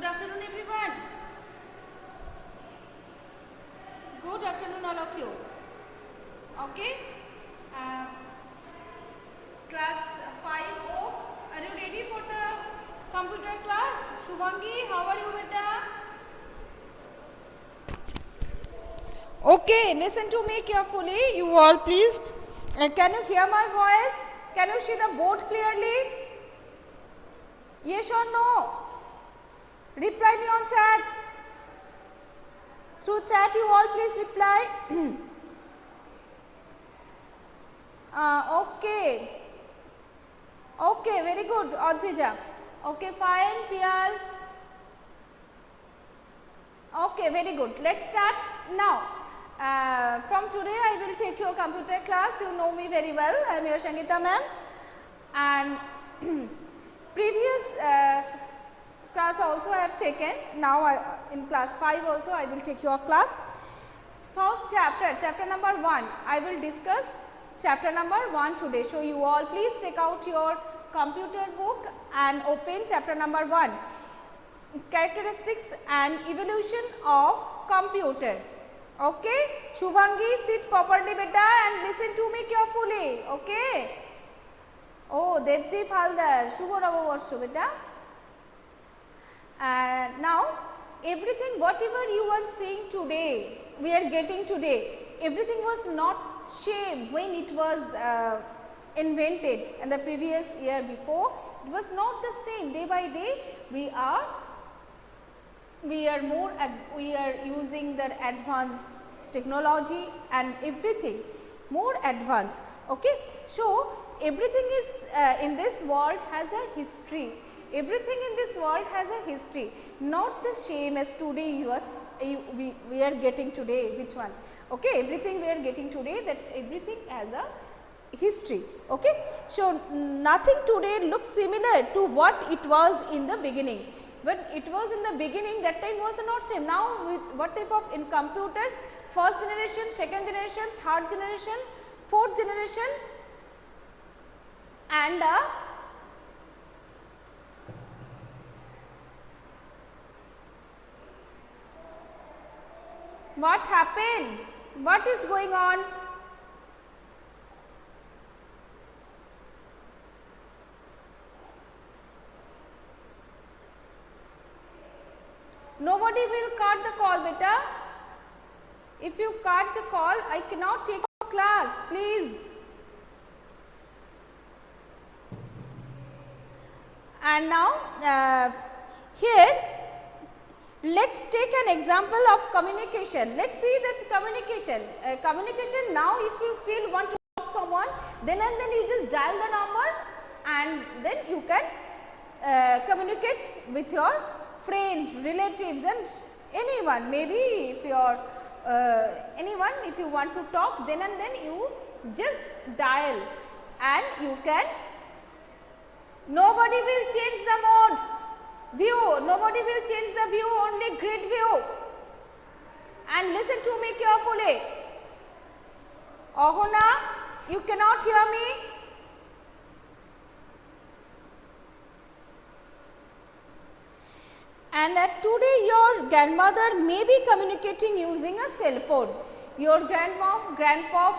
Good afternoon, everyone. Good afternoon, all of you. Okay. Class 5 Oak. Are you ready for the computer class? Shubhangi, how are you, beta? Okay, listen to me carefully. You all, please. Can you hear my voice? Can you see the board clearly? Yes or no? Reply me on chat. Through chat, you all please reply. Okay. Okay, very good, Adrija. Okay, fine, Piyal. Okay, very good. Let's start now. From today, I will take your computer class. You know me very well. I am your Sangeeta ma'am. And previous class also I have taken. Now, in class 5 also I will take your class. First chapter, chapter number 1. I will discuss chapter number 1 today. So, you all please take out your computer book and open chapter number 1. Characteristics and evolution of computer. Okay, Shubhangi, sit properly beta and listen to me carefully. Okay. Oh, Devdeep Haldar, Shubho Navabarsho beta. Now, everything whatever you are seeing today, we are getting today, everything was not same when it was invented in the previous year before. It was not the same. Day by day, we are using the advanced technology and everything more advanced. Okay. So, everything is in this world has a history. Everything in this world has a history, not the same as today we are getting today. Which one? Okay, everything we are getting today, that everything has a history. Okay. So, nothing today looks similar to what it was in the beginning. When it was in the beginning, that time was not same. Now, what type of in computer, first generation, second generation, third generation, fourth generation, and what happened? What is going on? Nobody will cut the call, beta. If you cut the call, I cannot take your class, please. And now, here, let's take an example of communication. Let's see that communication. Communication now, if you feel want to talk to someone, then and then you just dial the number and then you can communicate with your friends, relatives and anyone. Maybe if you are anyone, if you want to talk, then and then you just dial and you can. Nobody will change the mode view, nobody will change the view, only grid view. And listen to me carefully. Ahona, you cannot hear me? And today your grandmother may be communicating using a cell phone. Your grandma, grandpa,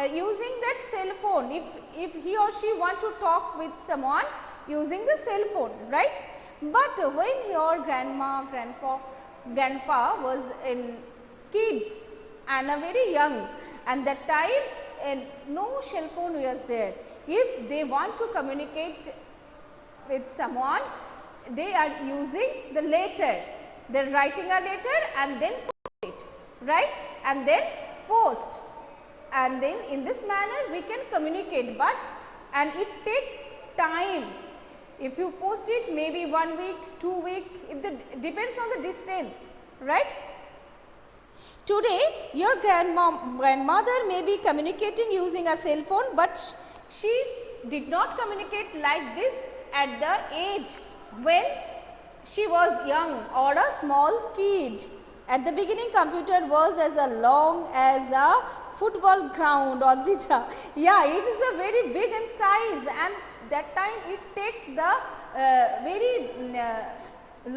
using that cell phone, if he or she want to talk with someone using the cell phone, right? But when your grandma, grandpa was in kids and a very young, and that time no cell phone was there. If they want to communicate with someone, they are using the letter. They are writing a letter and then post it, right? And then post. And then in this manner we can communicate, but and it take time. If you post it, maybe 1 week, 2 weeks, it depends on the distance, right? Today your grandmother may be communicating using a cell phone, but she did not communicate like this at the age when she was young or a small kid. At the beginning, computer was as long as a football ground or yeah, it is a very big in size, and that time it take the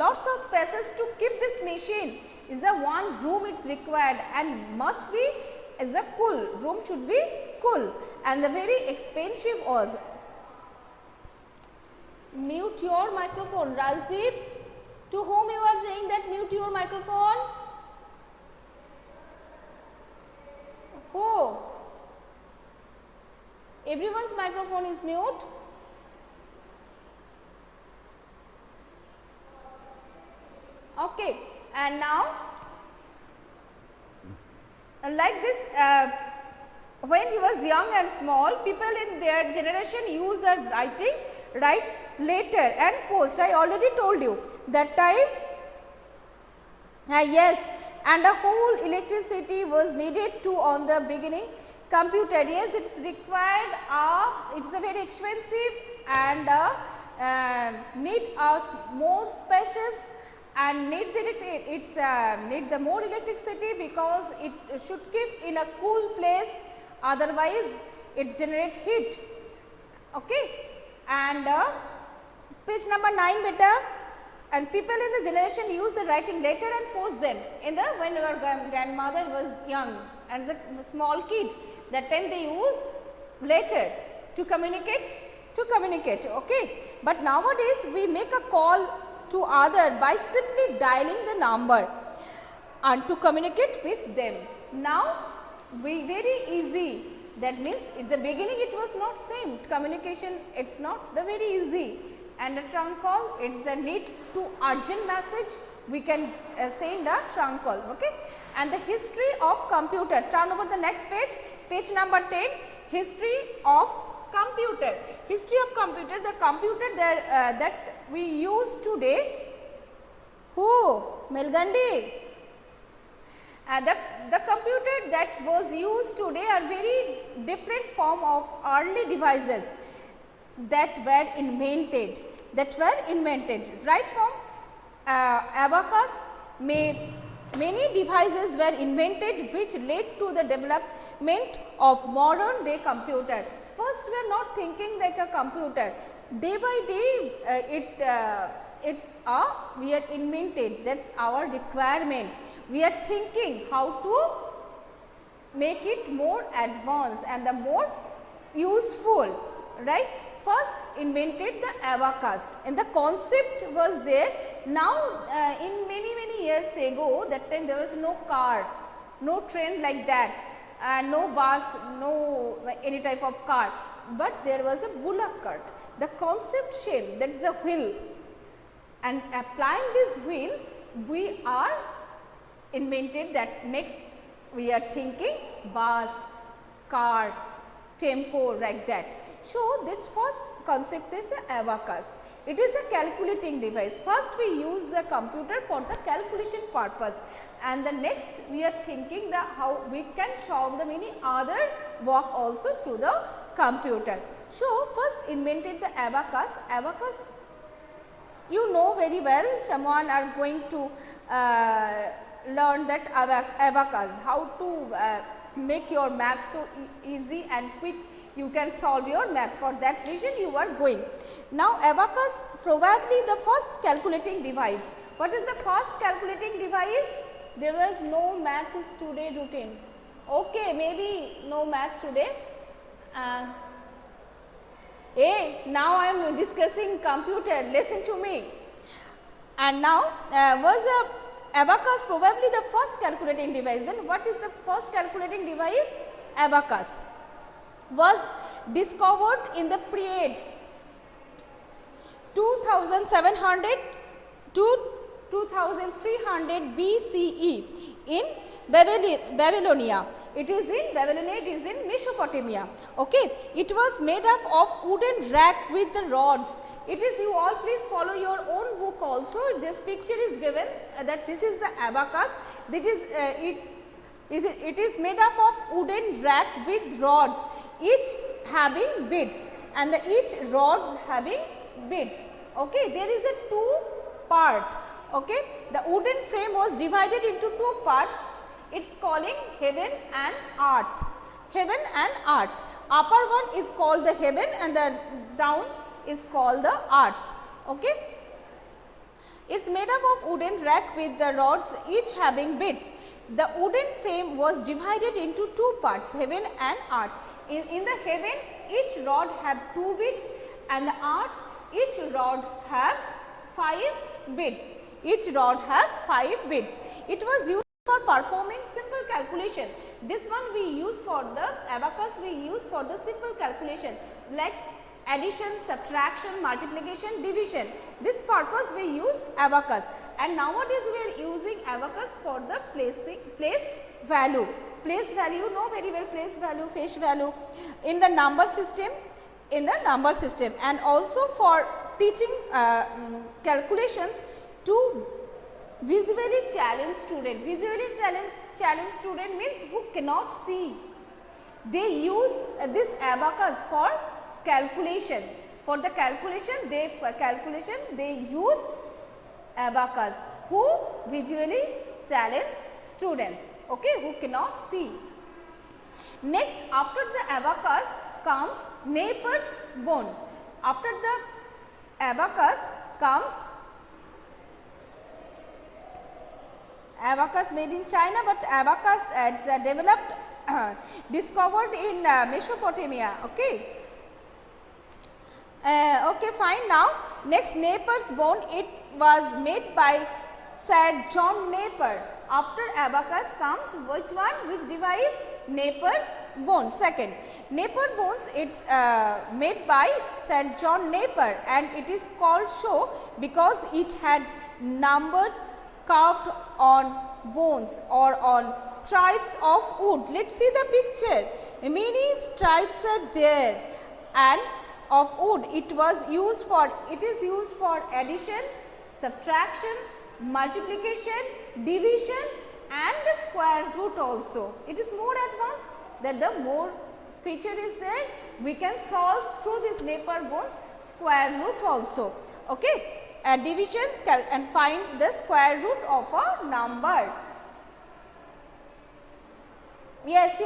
lots of spaces to keep this machine. Is a one room it's required, and must be as a cool room, should be cool, and the very expensive was. Mute your microphone, Rajdeep. To whom you are saying that mute your microphone? Who? Everyone's microphone is mute. Okay, and now like this, when he was young and small, people in their generation use the write later and post. I already told you that time. Yes, and the whole electricity was needed to on the beginning computer. Yes, it's required. It's a very expensive and need us more spacious and need the more electricity, because it should keep in a cool place, otherwise it generate heat. Okay, and page number 9 beta. And people in the generation use the writing letter and post them in the when your grandmother was young and as a small kid, that time they use letter to communicate. Okay, but nowadays we make a call to other by simply dialing the number and to communicate with them. Now we very easy. That means in the beginning it was not same communication. It's not the very easy. And a trunk call, it's the need to urgent message, we can send a trunk call. Okay, and the history of computer. Turn over the next page, page number 10. History of computer. History of computer. The computer that we use today. Who? Melgandi. The computer that was used today are very different form of early devices that were invented, right from abacus. Many devices were invented which led to the development of modern day computer. First we are not thinking like a computer, day by day we are invented, that's our requirement. We are thinking how to make it more advanced and the more useful, right. First invented the abacus, and the concept was there. Now in many years ago, that time there was no car, no train like that, no bus, no any type of car, but there was a bullock cart. The concept shape, that is the wheel, and applying this wheel we are invented that. Next we are thinking bus, car, tempo, like that. So this first concept is a abacus. It is a calculating device. First we use the computer for the calculation purpose, and the next we are thinking the how we can solve the many other work also through the computer. So first invented the abacus. Abacus, you know very well, someone are going to learn that abacus, how to make your math so easy and quick, you can solve your maths. For that reason you are going. Now abacus probably the first calculating device. What is the first calculating device? There was no maths is today routine. Okay, maybe no maths today. Now I am discussing computer, listen to me. And now was a abacus probably the first calculating device. Then what is the first calculating device? Abacus was discovered in the period 2700 to 2300 BCE in Babylonia. It is in Babylonia, it is in Mesopotamia. Okay, it was made up of wooden rack with the rods. It is, you all please follow your own book also. This picture is given that this is the abacus. That is it is made up of wooden rack with rods, each having beads, and each rods having beads. Okay, there is a two part. Okay, the wooden frame was divided into two parts. It's calling heaven and earth. heaven and earth. Upper one is called the heaven and the down is called the earth. Okay. It's made up of wooden rack with the rods each having bits. The wooden frame was divided into two parts, heaven and earth. In the heaven, each rod have 2 bits, and the earth, each rod have 5 bits. Each rod have 5 bits. It was used for performing simple calculation. This one we use for the abacus, we use for the simple calculation like addition, subtraction, multiplication, division. This purpose we use abacus, and nowadays we are using abacus for the place value. Place value, you know very well, place value, face value in the number system, and also for teaching calculations to visually challenged student. Visually challenged student means who cannot see. They use this abacus for calculation. For the calculation, they use abacus. Who visually challenged students, okay, who cannot see. Next, after the abacus comes Napier's bone. After the abacus comes abacus made in China, but abacus is developed, discovered in Mesopotamia. Okay. Okay, fine. Now, next Napier's bone, it was made by Sir John Napier. After abacus comes which one? Which device? Napier's bone. Second, Napier bones, it's made by Sir John Napier, and it is called so because it had numbers carved on bones or on stripes of wood. Let's see the picture. Many stripes are there and of wood. It is used for addition, subtraction, multiplication, division and the square root also. It is more advanced, that the more feature is there, we can solve through this Napier bones square root also. Okay. Division and find the square root of a number. Yes,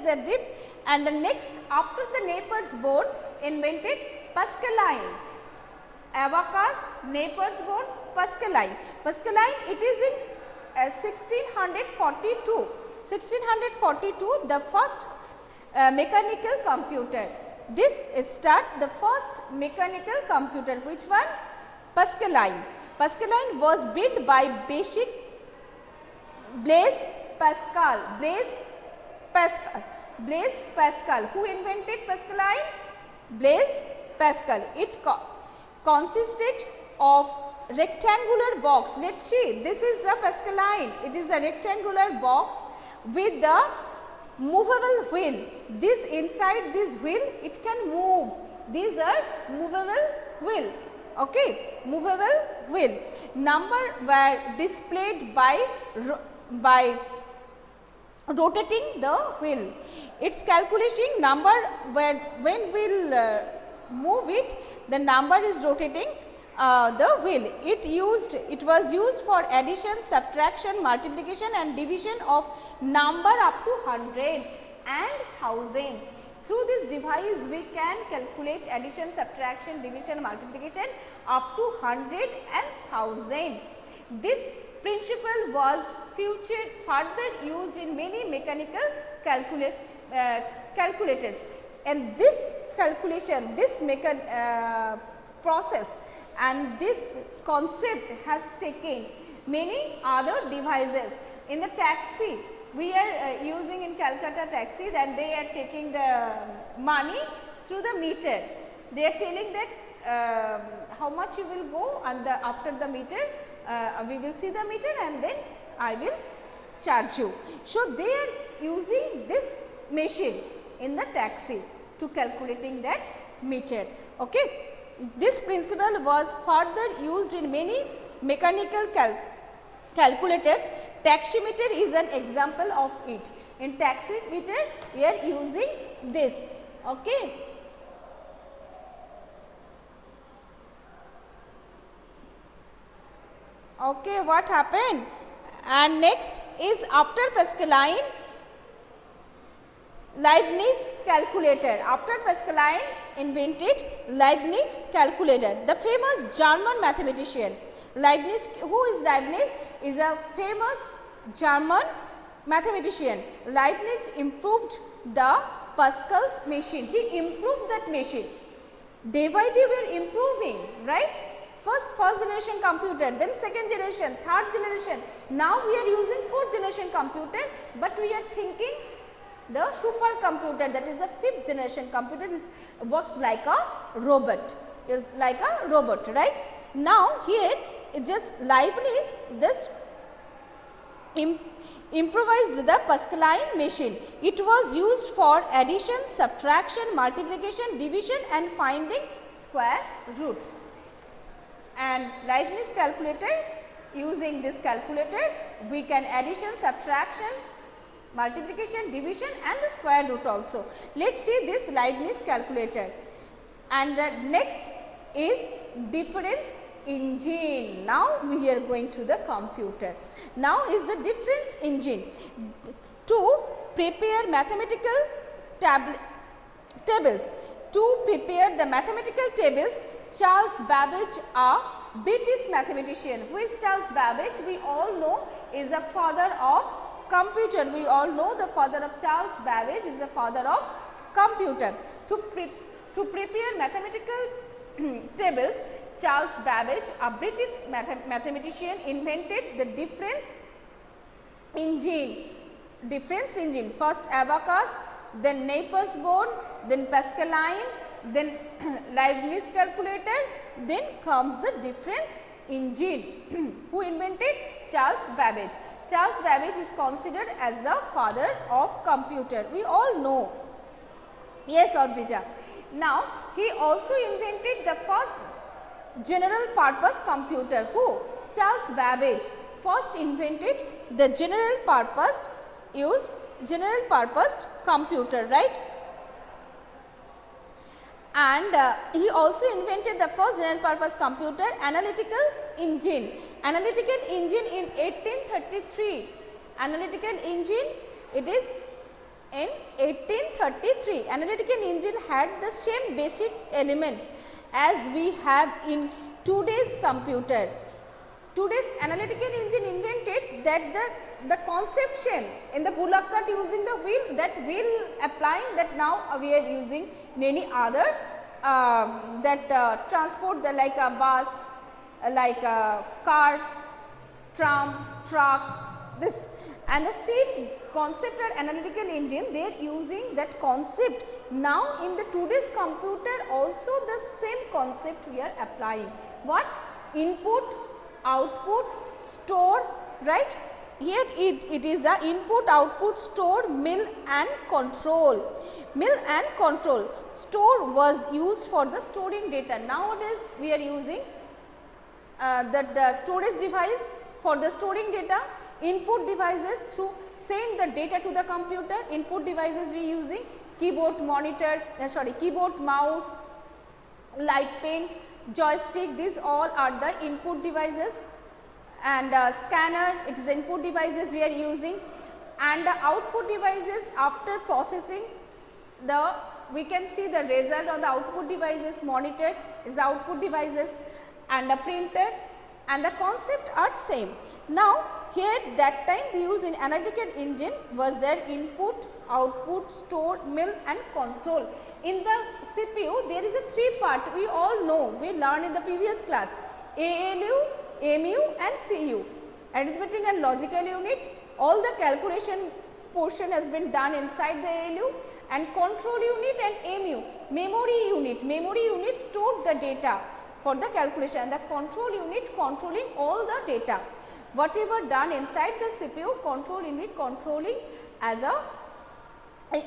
that did. And the next, after the Napier's bone, invented Pascaline. Abacus, Napier's bone, Pascaline. Pascaline, it is in 1642. 1642, the first mechanical computer. This is the first mechanical computer. Which one? Pascaline. Pascaline was built by Blaise Pascal. Blaise Pascal. Who invented Pascaline? Blaise Pascal. It consisted of rectangular box. Let's see. This is the Pascaline. It is a rectangular box with the movable wheel. This inside this wheel, it can move. These are movable wheel. Okay, movable wheel. Number were displayed by rotating the wheel. Its calculation number when we'll move it, the number is rotating the wheel. It was used for addition, subtraction, multiplication and division of number up to 100 and thousands. Through this device, we can calculate addition, subtraction, division, multiplication up to 100 and thousands. This principle was further used in many mechanical calculators, and this calculation, this process and this concept has taken many other devices. In the taxi, we are using in Calcutta taxi, that they are taking the money through the meter. They are telling that how much you will go, and after the meter we will see the meter and then I will charge you. So, they are using this machine in the taxi to calculating that meter. Okay. This principle was further used in many mechanical calculators. Taximeter is an example of it. In taximeter, we are using this. Okay. Okay, what happened? And next is after Pascaline, Leibniz calculator. After Pascaline invented Leibniz calculator, the famous German mathematician. Leibniz, who is Leibniz? Is a famous German mathematician. Leibniz improved the Pascal's machine. He improved that machine. Day by day we are improving, right? First generation computer, then second generation, third generation. Now we are using fourth generation computer, but we are thinking the supercomputer, that is the fifth generation computer, works like a robot. Is like a robot, right? Now here it just Leibniz this improvised the Pascaline machine. It was used for addition, subtraction, multiplication, division and finding square root. And Leibniz calculator, using this calculator we can addition, subtraction, multiplication, division and the square root also. Let us see this Leibniz calculator. And the next is difference engine. Now we are going to the computer. Now is the difference engine. To prepare mathematical tables. To prepare the mathematical tables, Charles Babbage, a British mathematician. Who is Charles Babbage? We all know is the father of computer. We all know the father of Charles Babbage is the father of computer. To prepare mathematical tables, Charles Babbage, a British mathematician, invented the difference engine. Difference engine. First abacus, then Napier's board, then Pascaline, then Leibniz calculator, then comes the difference engine. Who invented? Charles Babbage. Charles Babbage is considered as the father of computer. We all know. Yes, Audrija. Now, he also invented the first general purpose computer. Who? Charles Babbage first invented the general purpose computer, right? And he also invented the first general purpose computer, analytical engine. Analytical engine in 1833. Analytical engine, it is in 1833. Analytical engine had the same basic elements as we have in today's computer. Today's analytical engine invented that the conception in the bullock cart using the wheel, that wheel applying, that now we are using in any other transport, like a bus, like a car, tram, truck, this, and the same concept or analytical engine they are using that concept. Now in the today's computer also the same concept we are applying. What? Input, output, store, right? Here it is the input, output, store, mill and control. Mill and control. Store was used for the storing data. Nowadays we are using the storage device for the storing data. Input devices through send the data to the computer. Input devices we using keyboard, monitor, keyboard, mouse, light pen, joystick. These all are the input devices. And scanner, it is input devices we are using, and the output devices after processing we can see the result on the output devices. Monitor is the output devices and a printer, and the concept are same. Now here that time the use in analytical engine was their input, output, store, mill and control. In the CPU there is a three part, we all know, we learned in the previous class: ALU, MU and CU, arithmetic and logical unit. All the calculation portion has been done inside the ALU, and control unit and MU, memory unit. Memory unit stored the data for the calculation, and the control unit controlling all the data. Whatever done inside the CPU, control unit controlling as a,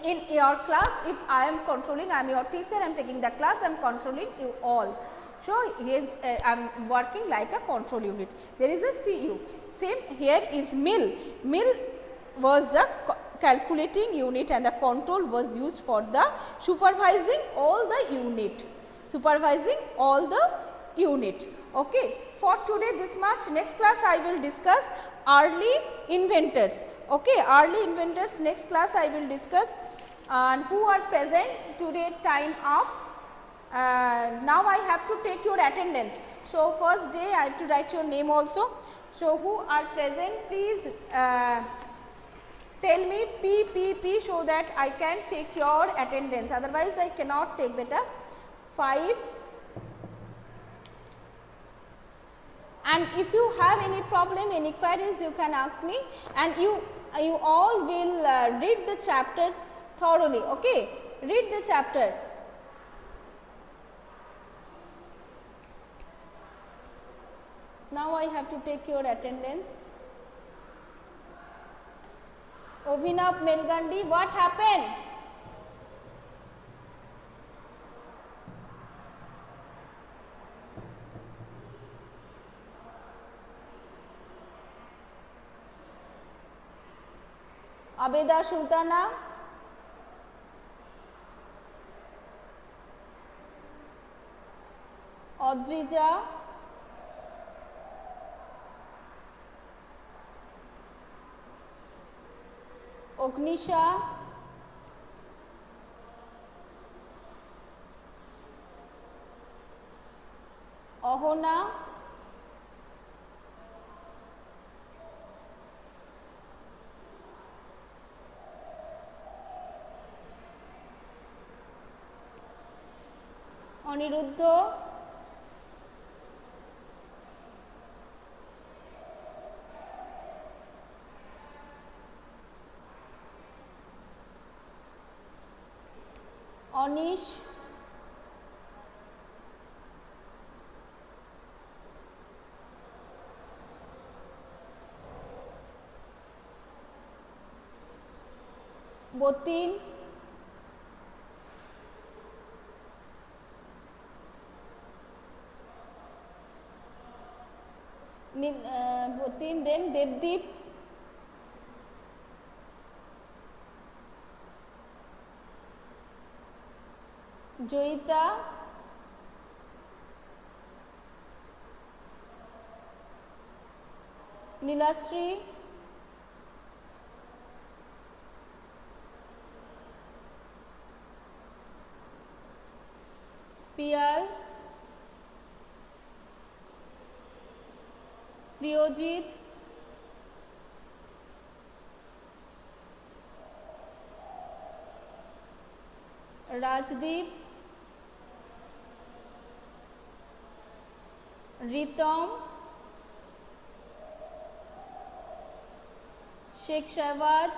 in your class, if I am controlling, I am your teacher, I am taking the class, I am controlling you all. So, I am working like a control unit. There is a CU. Same here is mill. Mill was the calculating unit, and the control was used for the supervising all the unit. Supervising all the unit. Okay. For today this much. Next class I will discuss early inventors. Okay. Early inventors. Next class I will discuss and who are present today time up. Now I have to take your attendance. So first day I have to write your name also. So who are present, please tell me P so that I can take your attendance, otherwise I cannot take beta. 5. And if you have any problem, any queries, you can ask me, and you all will read the chapters thoroughly. Okay, read the chapter. Now I have to take your attendance. Obhinav Melgandi, what happened? Abeda Sultana, Audrija, Ognisha, Ahona, Aniruddha, Anish, Botin, Botin, then Devdeep, Joyita, Nilasri, Piyal, Priyojit, Rajdeep, Ritam, Sheikh Shahbaz,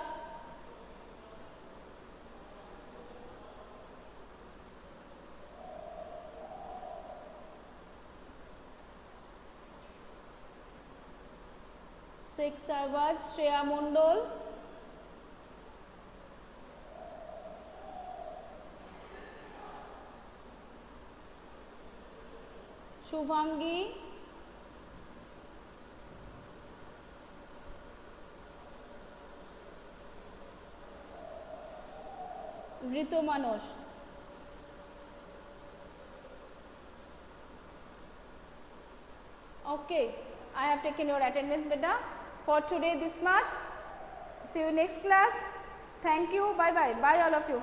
Sheikh Shahbaz, Shreya Mondol, Shubhangi, Rito Manoj. Okay, I have taken your attendance beta. For today this much. See you next class. Thank you. Bye bye. Bye all of you.